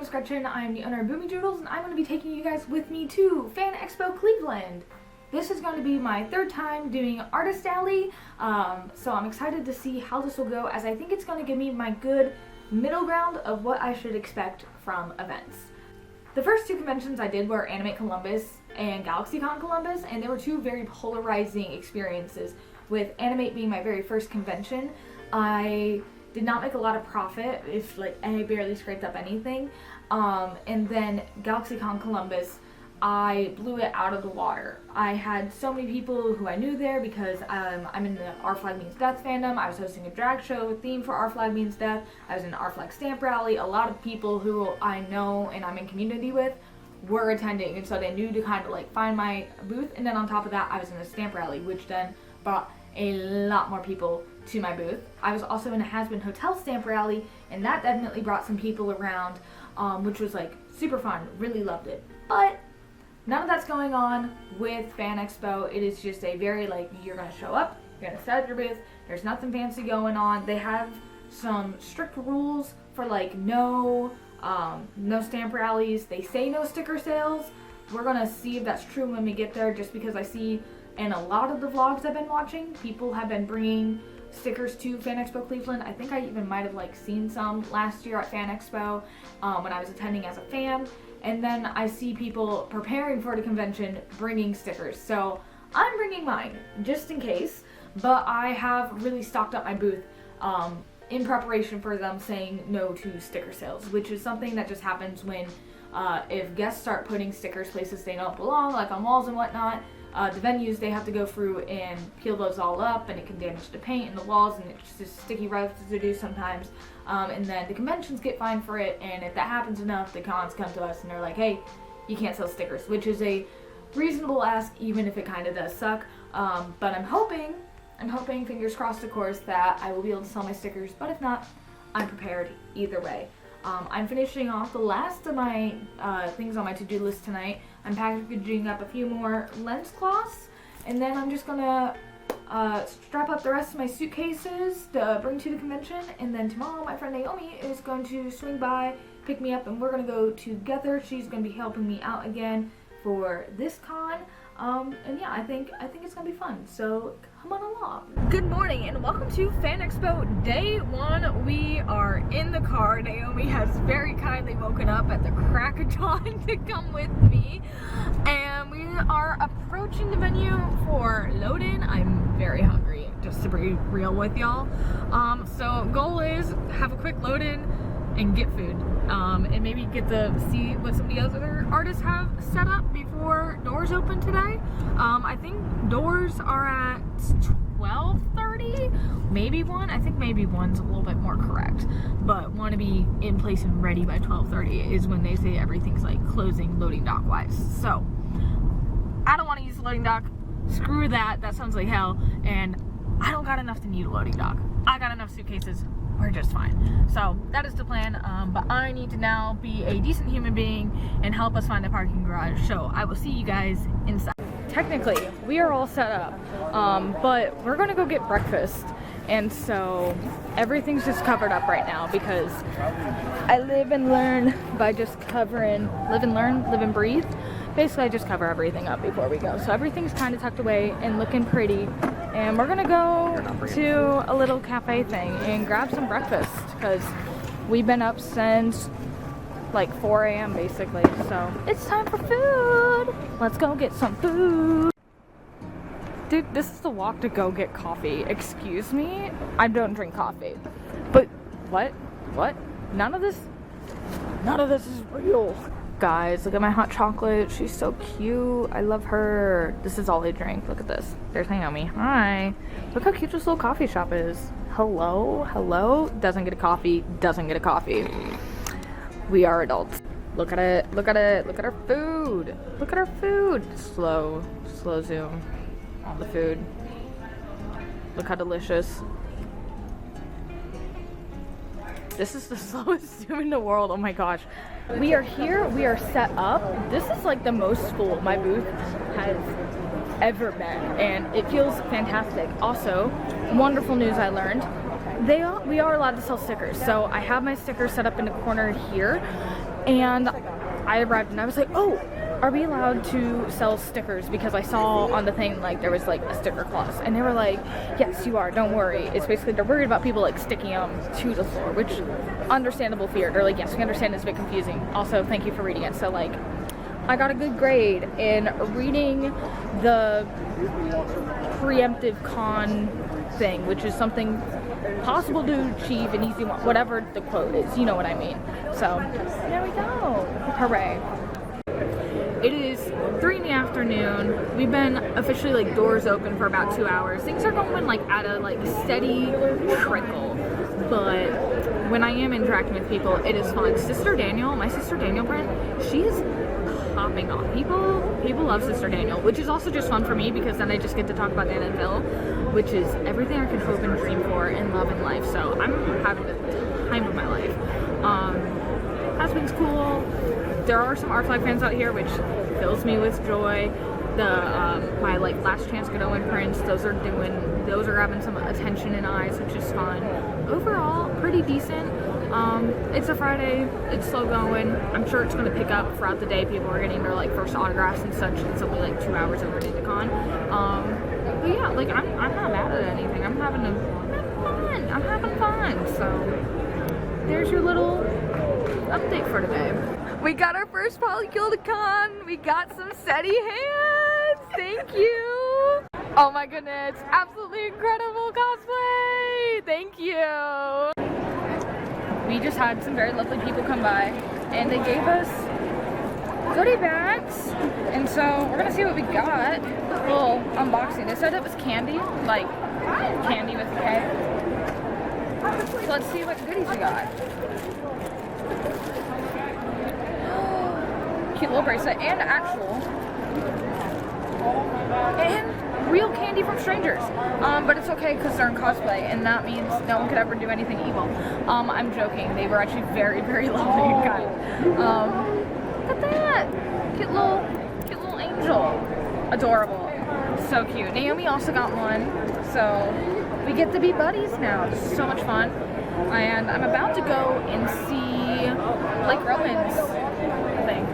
is Gretchen. I'm the owner of Boomy Doodles, and I'm going to be taking you guys with me to Fan Expo Cleveland. This is going to be my third time doing Artist Alley, so I'm excited to see how this will go, as I think it's going to give me my good middle ground of what I should expect from events. The first two conventions I did were Animate Columbus and GalaxyCon Columbus, and they were two very polarizing experiences, with Animate being my very first convention. I did not make a lot of profit, if I barely scraped up anything, and then GalaxyCon Columbus, I blew it out of the water. I had so many people who I knew there because I'm in the Our Flag Means Death fandom. I was hosting a drag show theme for Our Flag Means Death. I was in Our Flag Stamp Rally. A lot of people who I know and I'm in community with were attending, and so they knew to kind of find my booth. And then on top of that, I was in a stamp rally, which then brought a lot more people to my booth. I was also in a Has-Been Hotel stamp rally, and that definitely brought some people around, which was super fun. Really loved it. But none of that's going on with Fan Expo. It is just a very you're gonna show up, you're gonna set up your booth, there's nothing fancy going on. They have some strict rules for no stamp rallies. They say no sticker sales. We're gonna see if that's true when we get there, just because I see in a lot of the vlogs I've been watching, people have been bringing stickers to Fan Expo Cleveland. I think I even might have seen some last year at Fan Expo when I was attending as a fan. And then I see people preparing for the convention bringing stickers. So I'm bringing mine just in case, but I have really stocked up my booth in preparation for them saying no to sticker sales, which is something that just happens when if guests start putting stickers places they don't belong, like on walls and whatnot. The venues, they have to go through and peel those all up, and it can damage the paint and the walls, and it's just sticky residue sometimes. And then the conventions get fined for it, and if that happens enough, the cons come to us and they're like, hey, you can't sell stickers, which is a reasonable ask, even if it kind of does suck. But I'm hoping, fingers crossed of course, that I will be able to sell my stickers, but if not, I'm prepared either way. I'm finishing off the last of my things on my to-do list tonight. I'm packaging up a few more lens cloths, and then I'm just gonna strap up the rest of my suitcases to bring to the convention. And then tomorrow my friend Naomi is going to swing by, pick me up, and we're gonna go together. She's gonna be helping me out again for this con. And yeah, I think it's gonna be fun, so come on along. Good morning and welcome to Fan Expo Day 1. We are in the car. Naomi has very kindly woken up at the crack of dawn to come with me, and we are approaching the venue for load-in. I'm very hungry, just to be real with y'all. So goal is have a quick load-in and get food, and maybe get to see what some of the other artists have set up before doors open today. I think doors are at 12:30, maybe 1. I think maybe 1's a little bit more correct, but want to be in place and ready by 12:30 is when they say everything's closing loading dock wise. So I don't want to use the loading dock. Screw that. That sounds like hell, and I don't got enough to need a loading dock. I got enough suitcases. We're just fine. So that is the plan, but I need to now be a decent human being and help us find a parking garage. So I will see you guys inside. Technically, we are all set up, but we're gonna go get breakfast, and so everything's just covered up right now because I live and learn by just covering, live and learn, live and breathe. Basically, I just cover everything up before we go. So everything's kind of tucked away and looking pretty. And we're gonna go to a little cafe thing and grab some breakfast because we've been up since 4 a.m. basically. So it's time for food. Let's go get some food. Dude, this is the walk to go get coffee. Excuse me? I don't drink coffee. But what? None of this is real. Guys, look at my hot chocolate. She's so cute. I love her. This is all I drink. Look at this. There's Naomi. Hi. Look how cute this little coffee shop is. Hello. Doesn't get a coffee. We are adults. Look at it. Look at our food. Slow zoom on the food. Look how delicious. This is the slowest zoom in the world. Oh my gosh. We are here. We are set up. This is the most full my booth has ever been, and it feels fantastic. Also, wonderful news I learned. We are allowed to sell stickers. So I have my stickers set up in the corner here. And I arrived and I was like, oh, are we allowed to sell stickers? Because I saw on the thing like there was like a sticker clause, and they were like, yes, you are, don't worry. It's basically they're worried about people like sticking them to the floor, which understandable fear. They're like, yes, we understand it's a bit confusing. Also, thank you for reading it. So like, I got a good grade in reading the preemptive con thing, which is something possible to achieve an easy one, whatever the quote is, you know what I mean. So there we go. Hooray. It is 3 in the afternoon. We've been officially like doors open for about 2 hours. Things are going like at a like steady trickle, but when I am interacting with people, it is fun. My sister Daniel Brent, she's popping off. People love Sister Daniel, which is also just fun for me because then I just get to talk about Dan and Phil, which is everything I could hope and dream for in love and life. So I'm having the time of my life. Has been cool. There are some Art Flag fans out here, which fills me with joy. My like Last Chance Godot prints, those are grabbing some attention and eyes, which is fun. Overall, pretty decent. It's a Friday, it's slow going. I'm sure it's going to pick up throughout the day. People are getting their like first autographs and such. It's only like 2 hours over to the con. But yeah, like I'm not mad at anything. I'm having fun. So there's your little update for today. We got our first Polycule con. We got some SETI hands. Thank you. Oh my goodness, absolutely incredible cosplay. Thank you. We just had some very lovely people come by and they gave us goodie bags. And so we're gonna see what we got. A little unboxing. They said it was candy, like candy with a K. So let's see what goodies we got. Cute little bracelet and actual and real candy from strangers, but it's okay because they're in cosplay and that means no one could ever do anything evil. I'm joking, they were actually very, very lovely and kind. Look at that cute little angel, adorable, so cute. Naomi also got one, so we get to be buddies now. This is so much fun. And I'm about to go and see Blake Rowan's thing.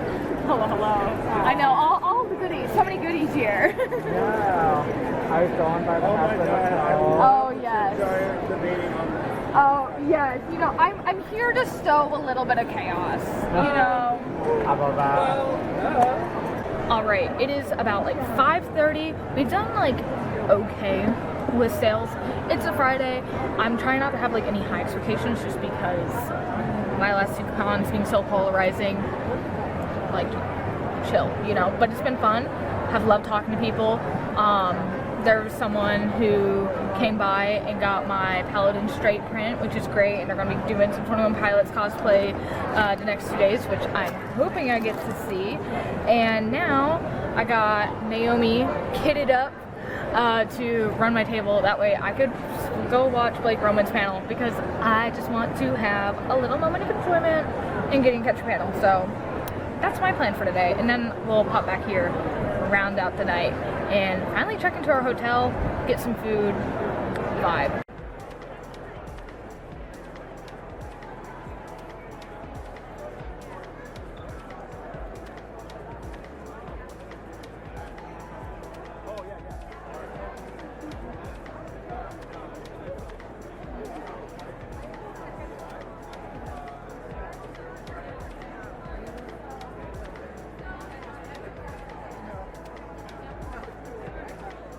Hello. I know, all the goodies. So many goodies here. Yeah. I was going by the Oh, yes. Oh, yes. You know, I'm here to stow a little bit of chaos, you know. How about that? Alright, it is about like 5:30. We've done like okay with sales. It's a Friday. I'm trying not to have like any high expectations just because my last 2 cons being so polarizing, like chill, you know, but it's been fun. Have loved talking to people. There was someone who came by and got my Paladin straight print, which is great, and they're going to be doing some 21 Pilots cosplay the next 2 days, which I'm hoping I get to see. And now I got Naomi kitted up to run my table. That way I could go watch Blake Rowan's panel because I just want to have a little moment of enjoyment in getting to catch a panel. So that's my plan for today, and then we'll pop back here, round out the night, and finally check into our hotel, get some food, vibe.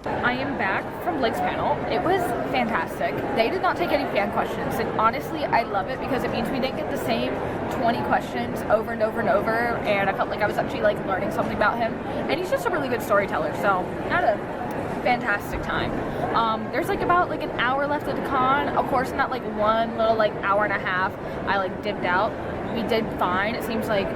I am back from Blake's panel. It was fantastic. They did not take any fan questions, and honestly, I love it because it means we didn't get the same 20 questions over and over and over, and I felt like I was actually like learning something about him, and he's just a really good storyteller, so I had a fantastic time. There's like about like an hour left of the con. Of course, in that like one little like hour and a half, I like dipped out. We did fine. It seems like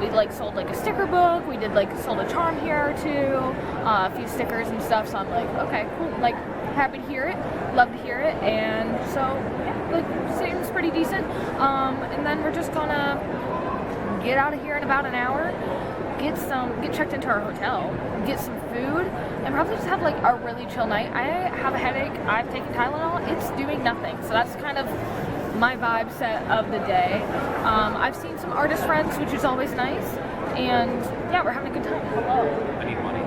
we like sold like a sticker book. We did like sold a charm here or two, a few stickers and stuff. So I'm like, okay, cool. Like, happy to hear it. Love to hear it. And so yeah, like seems pretty decent. And then we're just gonna get out of here in about an hour. Get checked into our hotel, get some food, and probably just have like a really chill night. I have a headache. I've taken Tylenol. It's doing nothing. So that's kind of my vibe set of the day. I've seen some artist friends, which is always nice, and yeah, we're having a good time. Hello. I need money.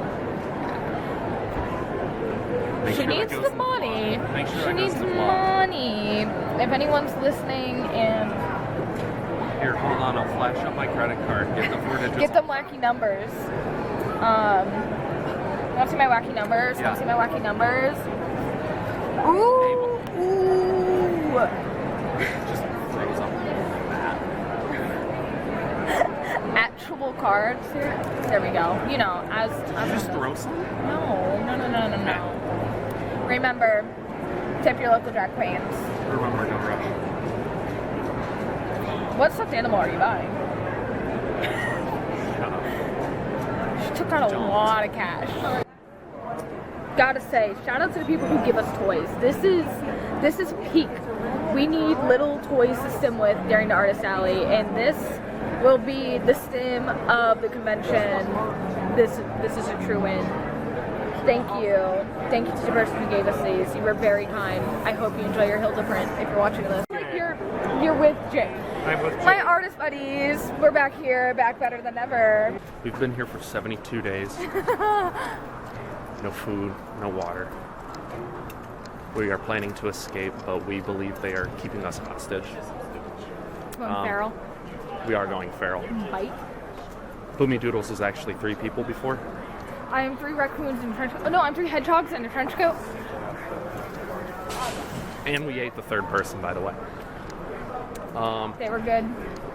She needs the money. She needs the money. If anyone's listening and here, hold on, I'll flash up my credit card. Get the 4 digits. get them wacky numbers. Want to see my wacky numbers? Yeah. Want to see my wacky numbers? Ooh, ooh. Just throws up that. Actual cards here. There we go. You know, as Just throw some? No. Remember, tip your local drag queens. Remember, no rush. What stuffed animal are you buying? Shut up. She took out a lot of cash. Gotta say, shout out to the people who give us toys. This is peak. We need little toys to stim with during the Artist Alley, and this will be the stim of the convention. This is a true win. Thank you. Thank you to the person who gave us these. You were very kind. I hope you enjoy your Hilda print if you're watching this. You're with Jake. I'm with Jake. My artist buddies. We're back here, back better than ever. We've been here for 72 days. No food, no water. We are planning to escape, but we believe they are keeping us hostage. Going feral. We are going feral. Bite. Boomy Doodles is actually 3 people before. I am 3 raccoons in a trench coat. Oh no, I'm 3 hedgehogs in a trench coat. And we ate the 3rd person, by the way. They were good.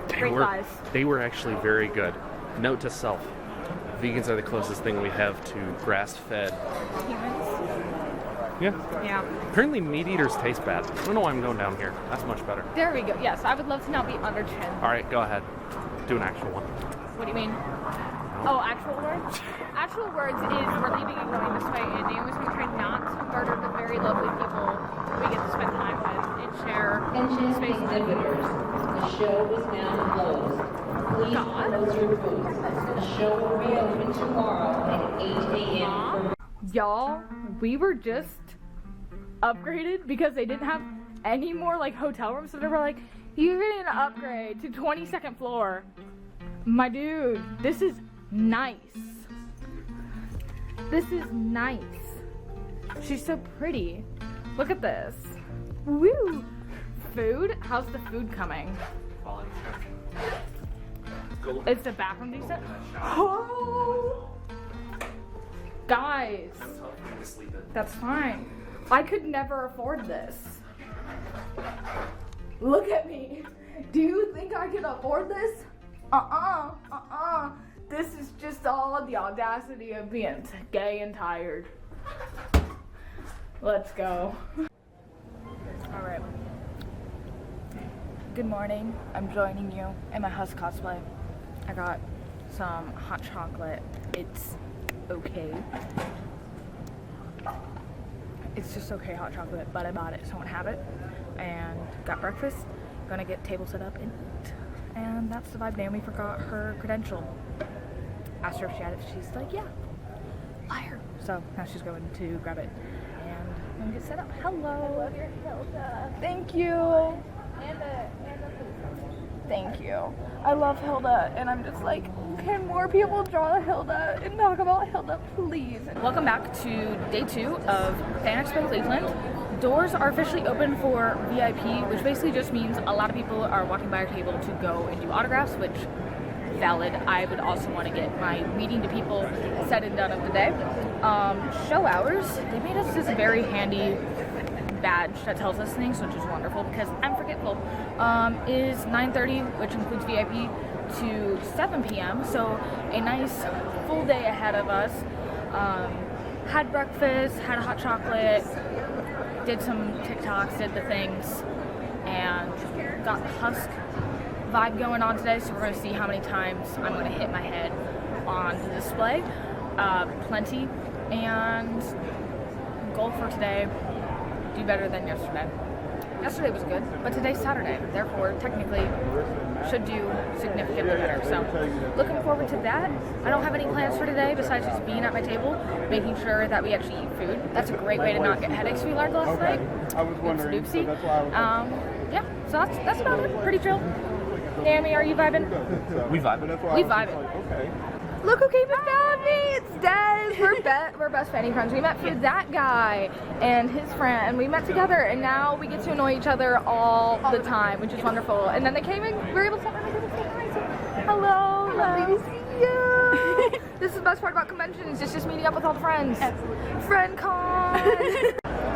Great buys. They were actually very good. Note to self. Vegans are the closest thing we have to grass-fed. Humans? Yeah. Yeah. Apparently meat eaters taste bad. I don't know why I'm going down here. That's much better. There we go. Yes, I would love to not be under chin. Alright, go ahead. Do an actual one. What do you mean? Oh, actual words? Actual words is we're leaving and going this way, and Naomi's going to try not to murder the very lovely people we get to spend time with and share space with. Exhibitors, the show is now closed. Please close your booths. The show will reopen tomorrow at 8 a.m. Y'all, we were just upgraded because they didn't have any more like hotel rooms, so they were like, you're getting an upgrade to 22nd floor. My dude, this is nice. This is nice. She's so pretty. Look at this. Woo! Food? How's the food coming? Is the bathroom decent? Oh! Guys, that's fine. I could never afford this. Look at me. Do you think I can afford this? This is just all the audacity of being gay and tired. Let's go. All right. Good morning. I'm joining you in my Husk cosplay. I got some hot chocolate. It's okay. It's just okay hot chocolate, but I bought it, so I want to have it. And got breakfast. Gonna get table set up and eat. And that's the vibe. Naomi forgot her credential. Asked her if she had it. She's like, yeah. Liar. So now she's going to grab it and I'm gonna get set up. Hello. I love your Hilda. Thank you. Thank you. I love Hilda, and I'm just like, can more people draw Hilda and talk about Hilda, please? Welcome back to day 2 of Fan Expo Cleveland. Doors are officially open for VIP, which basically just means a lot of people are walking by our table to go and do autographs, which valid. I would also want to get my meeting to people said and done of the day. Show hours, they made us this very handy badge that tells us things, which is wonderful because I'm forgetful, is 9:30, which includes VIP, to 7 p.m. So a nice full day ahead of us. Had breakfast, had a hot chocolate, did some TikToks, did the things, and got the Husk vibe going on today. So we're going to see how many times I'm going to hit my head on the display. Plenty. And goal for today, do better than yesterday. Yesterday was good, but today's Saturday, therefore technically should do significantly better. So looking forward to that. I don't have any plans for today besides just being at my table, making sure that we actually eat food. That's a great way to not get headaches, we learned last night. I was wondering. Oopsie. yeah, so that's about it. Pretty chill. Naomi, are you vibing? We vibing. We vibing. Okay. Look who came and found me! It's Des! We're best fanny friends. We met through that guy and his friend, and we met together, and now we get to annoy each other all the time, which is wonderful. And then they came and we were able to say hi. So, hello, lovely to see you! This is the best part about conventions, it's just meeting up with all the friends. Absolutely. Friend con!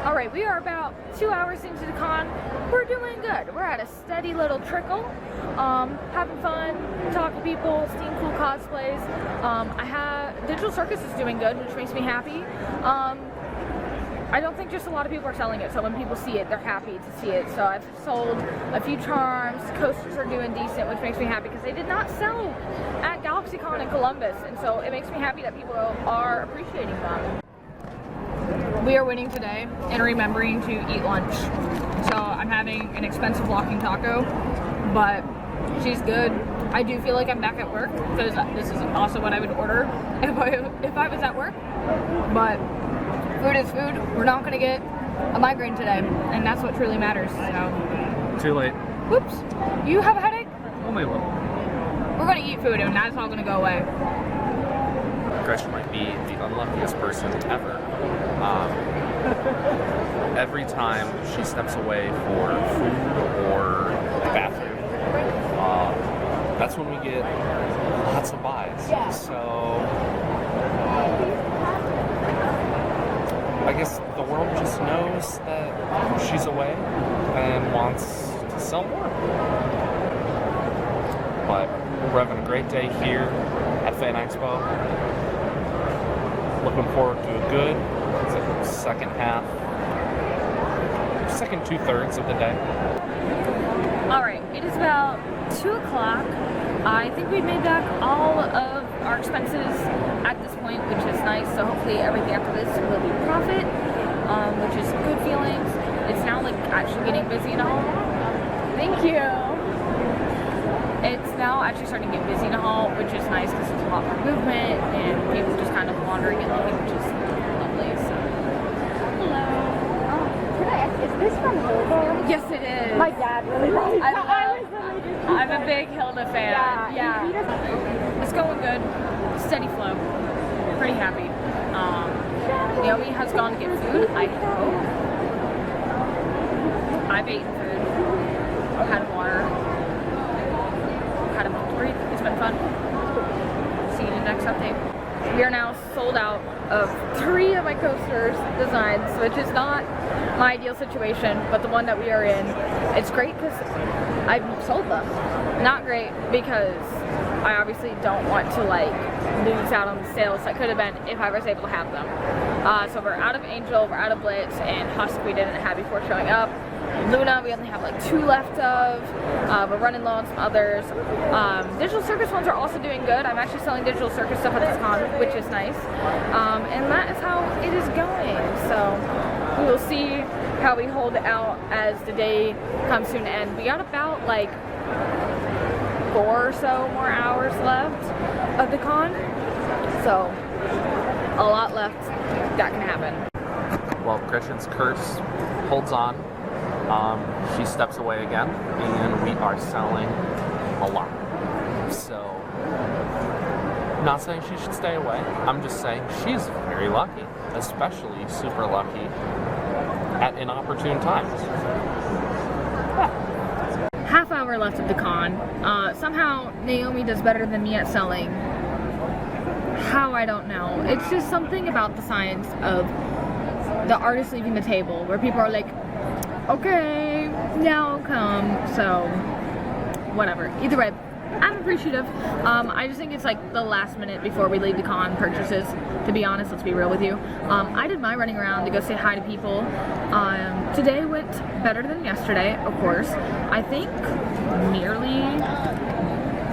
Alright, we are about 2 hours into the con. We're doing good. We're at a steady little trickle. Having fun, talking to people, seeing cool cosplays. Digital Circus is doing good, which makes me happy. I don't think just a lot of people are selling it, so when people see it, they're happy to see it. So I've sold a few charms, coasters are doing decent, which makes me happy because they did not sell at GalaxyCon in Columbus, and so it makes me happy that people are appreciating them. We are winning today and remembering to eat lunch. So I'm having an expensive walking taco, but she's good. I do feel like I'm back at work because this is also what I would order if I was at work. But food is food. We're not gonna get a migraine today, and that's what truly matters. So. Too late. Whoops. You have a headache? Only a little. We're gonna eat food, and that's all gonna go away. Gretchen might be the unluckiest person ever. Every time she steps away for food or the bathroom, that's when we get lots of buys. Yeah. So I guess the world just knows that she's away and wants to sell more. But we're having a great day here at Fan Expo. Looking forward to a good second 2/3 of the day. Alright, it is about 2 o'clock. I think we've made back all of our expenses at this point, which is nice. So hopefully everything after this will be profit, which is good feelings. It's now like actually getting busy in a hall. Thank you. It's now actually starting to get busy in a hall, which is nice because there's a lot more movement and people just kind of wandering and looking, which is lovely. So, hello. Can I ask, is this from Hilda? Yes, it is. My dad really likes it. I'm a big Hilda fan. Yeah. It's going good. Steady flow. Pretty happy. Naomi has gone to get food, I hope. I've eaten food. I've had water. Had a moment to breathe. It's been fun. See you in the next update. We are now sold out of 3 of my coasters designs, which is not my ideal situation, but the one that we are in, it's great because I've sold them. Not great because I obviously don't want to like lose out on the sales that could have been if I was able to have them. So we're out of Angel, we're out of Blitz, and Husk we didn't have before showing up. Luna we only have like 2 left of. We're running low on some others. Digital Circus ones are also doing good. I'm actually selling Digital Circus stuff at this con, which is nice. And that is how it is going. So we will see how we hold out as the day comes to an end. We got about like 4 or so more hours left of the con. So a lot left that can happen. Well, Gretchen's curse holds on. She steps away again, and we are selling a lot. So, not saying she should stay away. I'm just saying she's very lucky, especially super lucky at inopportune times. Half hour left of the con. Somehow Naomi does better than me at selling. How, I don't know. It's just something about the science of the artist leaving the table where people are like, okay, now come. So, whatever. Either way, I'm appreciative. I just think it's like the last minute before we leave the con purchases, to be honest, let's be real with you. I did my running around to go say hi to people. Today went better than yesterday, of course. I think nearly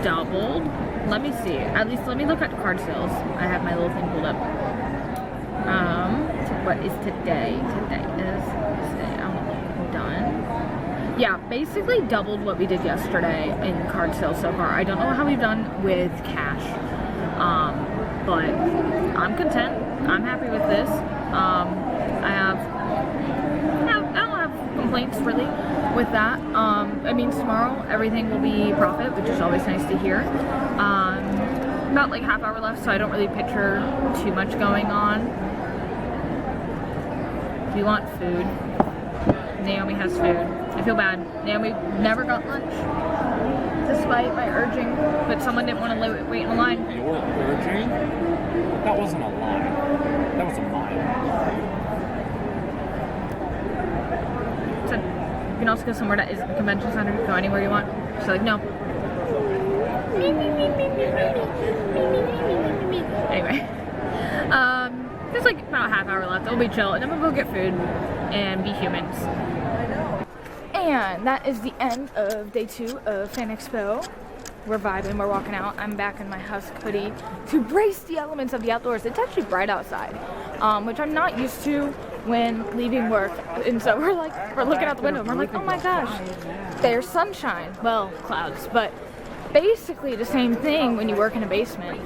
doubled. Let me see. At least let me look at card sales. I have my little thing pulled up. What is today? Today is Wednesday. I'm done. Yeah, basically doubled what we did yesterday in card sales so far. I don't know how we've done with cash, but I'm content. I'm happy with this. I don't have complaints really with that. It means tomorrow everything will be profit, which is always nice to hear. About like half hour left, so I don't really picture too much going on. Do you want food? Naomi has food. I feel bad. Naomi never got lunch, despite my urging, but someone didn't want to wait in a line. Your urging? That wasn't a line. That was a mile. So you can also go somewhere that isn't the convention center. Go anywhere you want. She's like, no. Anyway, there's like about a half hour left. It'll be chill, and then we'll go get food and be humans. And that is the end of day 2 of Fan Expo. We're vibing, we're walking out. I'm back in my Husk hoodie to brace the elements of the outdoors. It's actually bright outside, which I'm not used to when leaving work. And so we're looking out the window and we're like, oh my gosh, there's sunshine. Well, clouds, but basically the same thing when you work in a basement.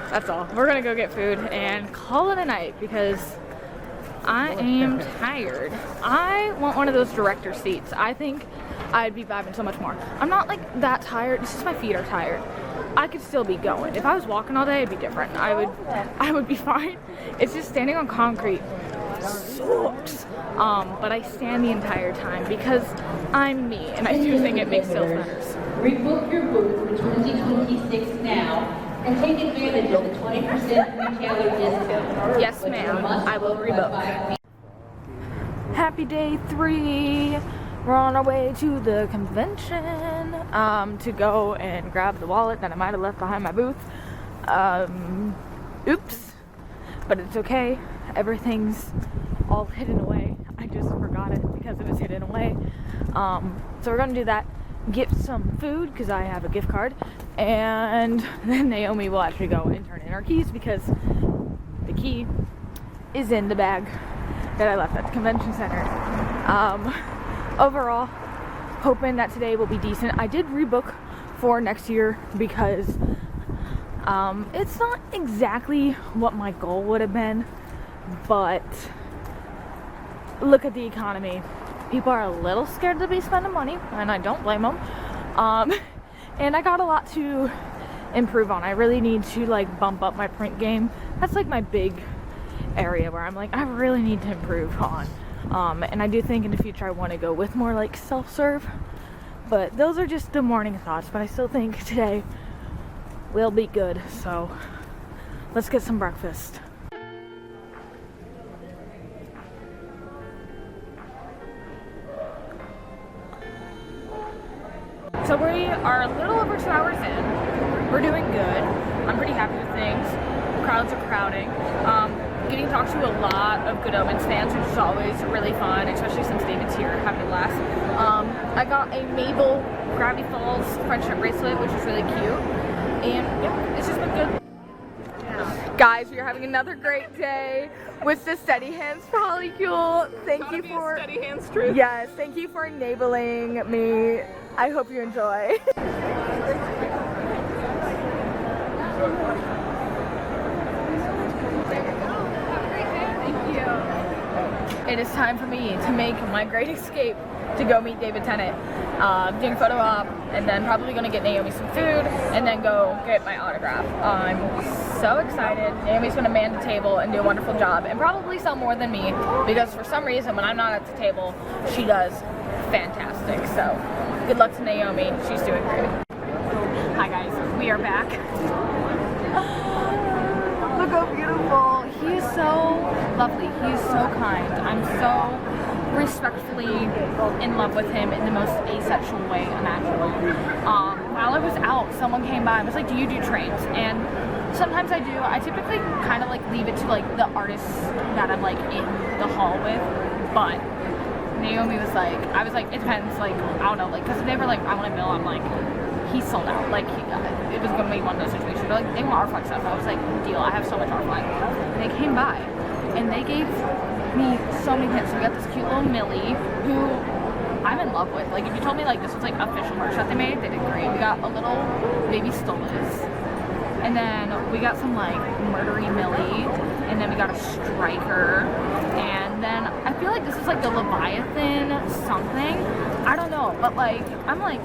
That's all. We're gonna go get food and call it a night because I am tired. I want one of those director seats. I think I'd be vibing so much more. I'm not like that tired. It's just my feet are tired. I could still be going. If I was walking all day, it'd be different. I would be fine. It's just standing on concrete sucks. But I stand the entire time because I'm me, and I do think it makes sales matters. Rebook your booth for 2026 now and take advantage of the 20% retailer discount. Yes, ma'am. I will rebook. Happy day 3. We're on our way to the convention to go and grab the wallet that I might have left behind my booth. Oops. But it's okay. Everything's all hidden away. I just forgot it because it was hidden away. So we're gonna do that. Get some food because I have a gift card, and then Naomi will actually go and turn in our keys because the key is in the bag that I left at the convention center. Overall, hoping that today will be decent. I did rebook for next year because it's not exactly what my goal would have been, but look at the economy. People are a little scared to be spending money, and I don't blame them. And I got a lot to improve on. I really need to like bump up my print game. That's like my big area where I'm like, I really need to improve on. And I do think in the future I want to go with more like self-serve. But those are just the morning thoughts. But I still think today will be good. So let's get some breakfast. So we are a little over 2 hours in. We're doing good. I'm pretty happy with things. Crowds are crowding. Getting to talk to a lot of Good Omens fans, which is always really fun, especially since David's here having a blast. I got a Mabel Gravity Falls friendship bracelet, which is really cute. And yeah, it's just been good. Guys, we are having another great day with the Steady Hands Polycule. Thank you for Steady Hands truth. Yes, thank you for enabling me. I hope you enjoy. It is time for me to make my great escape to go meet David Tennant. Doing photo op, and then probably gonna get Naomi some food, and then go get my autograph. I'm so excited. Naomi's gonna man the table and do a wonderful job, and probably sell more than me, because for some reason when I'm not at the table, she does fantastic. So good luck to Naomi, she's doing great. Hi guys, we are back. Look how beautiful. He is so lovely. He is so kind. I'm so respectfully in love with him in the most asexual way imaginable. While I was out, someone came by and was like, do you do trains? And sometimes I do. I typically kind of like leave it to like the artists that I'm like in the hall with, but Naomi was like, I was like, it depends, like, I don't know, like, because they were like, I want a bill, I'm like, he's sold out, like, it was gonna be one of those situations. They're like, they want our flag stuff. I was like, deal, I have so much our flag. And they came by, and they gave me so many pins. So we got this cute little Millie, who I'm in love with. Like, if you told me, like, this was, like, official merch that they made, they did great. We got a little baby Stolas, and then we got some, like, murdery Millie, and then we got a Striker, and and then I feel like this is like the Leviathan something. I don't know, but like I'm like,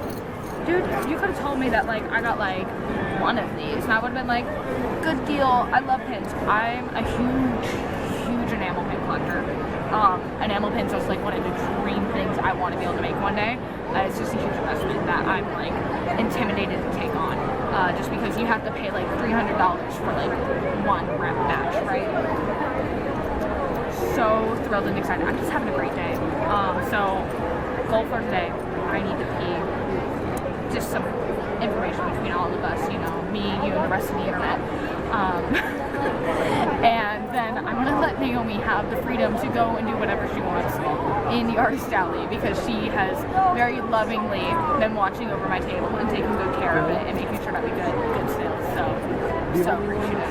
dude, you could have told me that like I got like one of these and I would have been like, good deal. I love pins. I'm a huge enamel pin collector. Enamel pins are just like one of the dream things I want to be able to make one day. It's just a huge investment that I'm like intimidated to take on, just because you have to pay like $300 for like one rep match, right? So thrilled and excited. I'm just having a great day. So goal for today, I need to pee just some information between all of us, you know, me, you, and the rest of the internet. And then I'm gonna let Naomi have the freedom to go and do whatever she wants in the artist alley, because she has very lovingly been watching over my table and taking good care of it and making sure that we get good sales. So appreciative.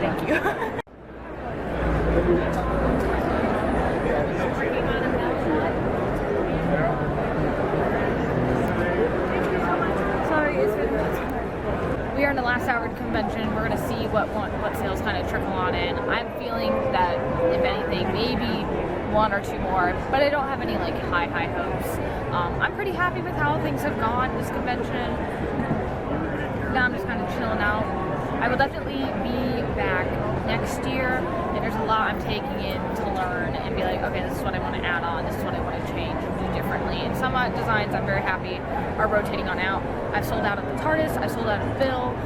Thank you. We are in the last hour of the convention. We're going to see what sales kind of trickle on in. I'm feeling that, if anything, maybe one or two more, but I don't have any like high hopes. I'm pretty happy with how things have gone this convention. Now I'm just kind of chilling out. I will definitely be back next year, and there's a lot I'm taking in to learn and be like, okay, this is what I want to add on, this is what I want to change and do differently. And some designs I'm very happy are rotating on out. I've sold out of the TARDIS, I've sold out of Bill.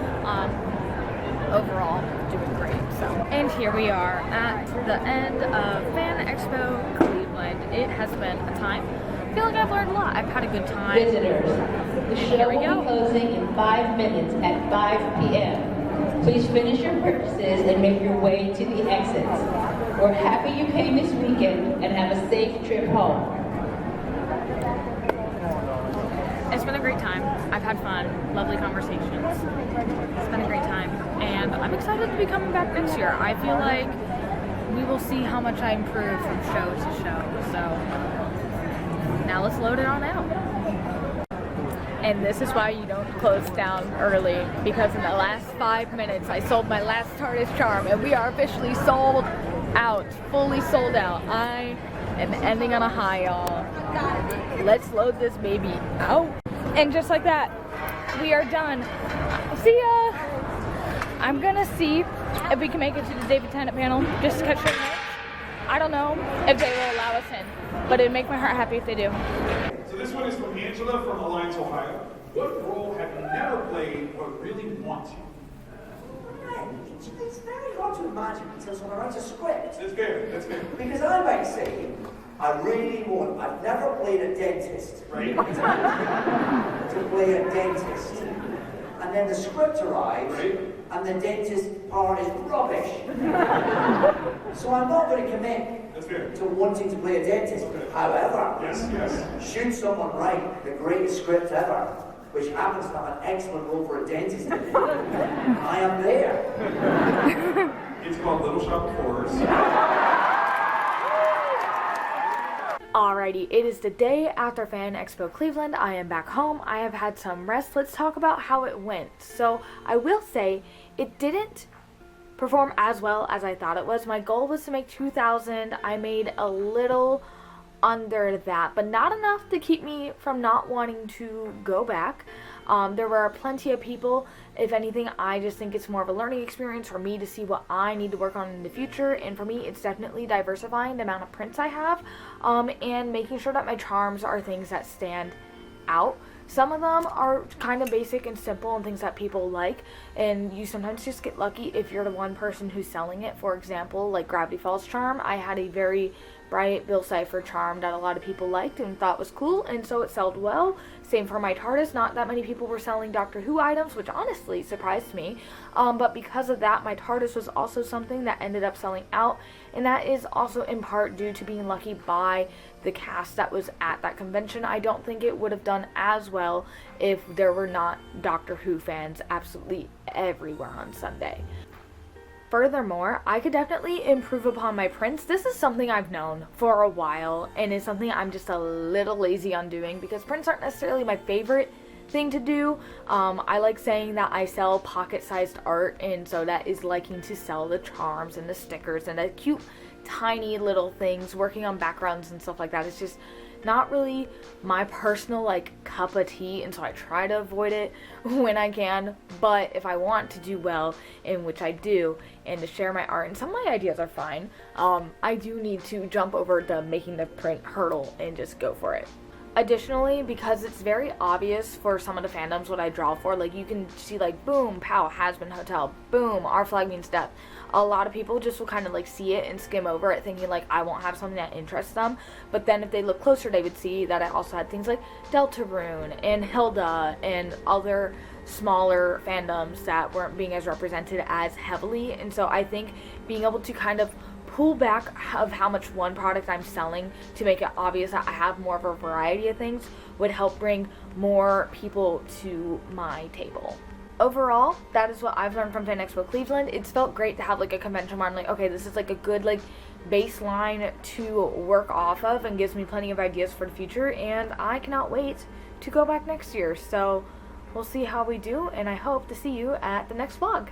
Overall, doing great. So, and here we are at the end of Fan Expo Cleveland. It has been a time. I feel like I've learned a lot. I've had a good time. Visitors, the show will be closing in 5 minutes at 5 p.m. Please finish your purchases and make your way to the exits. We're happy you came this weekend and have a safe trip home. It's been a great time. I've had fun, lovely conversations. It's been a great time, and I'm excited to be coming back next year. I feel like we will see how much I improve from show to show. So now let's load it on out. And this is why you don't close down early, because in the last 5 minutes I sold my last TARDIS charm, and we are officially sold out, fully sold out. I am ending on a high, y'all. Let's load this baby out. And just like that, we are done. See ya! I'm gonna see if we can make it to the David Tennant panel, just to catch their notes. I don't know if they will allow us in, but it'd make my heart happy if they do. So this one is from Angela from Alliance, Ohio. What role have you never played but really want to? It's very hard to imagine until someone writes a script. That's fair, that's fair. Because I might say, I really want, I've never played a dentist. Right? To play a dentist. And then the script arrives, Right. and the dentist part is rubbish. So I'm not going to commit That's fair. to wanting to play a dentist. However, Yes. should someone write the greatest script ever, which happens to have an excellent role for a dentist in it, I am there. It's called Little Shop of Horrors. Alrighty, it is the day after Fan Expo Cleveland. I am back home. I have had some rest. Let's talk about how it went. So I will say it didn't perform as well as I thought it was. My goal was to make 2,000. I made a little under that, but not enough to keep me from not wanting to go back. There were plenty of people. If anything, I just think it's more of a learning experience for me to see what I need to work on in the future, and for me it's definitely diversifying the amount of prints I have, and making sure that my charms are things that stand out. Some of them are kind of basic and simple and things that people like, and you sometimes just get lucky if you're the one person who's selling it. For example, like Gravity Falls charm, I had a very bright Bill Cipher charm that a lot of people liked and thought was cool, and so it sold well. Same for my TARDIS. Not that many people were selling Doctor Who items, which honestly surprised me, but because of that, my TARDIS was also something that ended up selling out, and that is also in part due to being lucky by the cast that was at that convention. I don't think it would have done as well if there were not Doctor Who fans absolutely everywhere on Sunday. Furthermore, I could definitely improve upon my prints. This is something I've known for a while, and is something I'm just a little lazy on doing, because prints aren't necessarily my favorite thing to do. I like saying that I sell pocket-sized art, and so that is liking to sell the charms and the stickers and the cute tiny little things, working on backgrounds and stuff like that. It's just not really my personal like cup of tea, and so I try to avoid it when I can. But if I want to do well, in which I do, and to share my art, and some of my ideas are fine, I do need to jump over the making the print hurdle and just go for it. Additionally, because it's very obvious for some of the fandoms what I draw for, like you can see like boom, pow, has been hotel, boom, our flag means death. A lot of people just will kind of like see it and skim over it thinking like I won't have something that interests them, but then if they look closer they would see that I also had things like Deltarune and Hilda and other smaller fandoms that weren't being as represented as heavily. And so I think being able to kind of pull back of how much one product I'm selling to make it obvious that I have more of a variety of things would help bring more people to my table. Overall, that is what I've learned from Fan Expo Cleveland. It's felt great to have like a convention where I'm like, okay, this is like a good like baseline to work off of and gives me plenty of ideas for the future, and I cannot wait to go back next year. So we'll see how we do, and I hope to see you at the next vlog.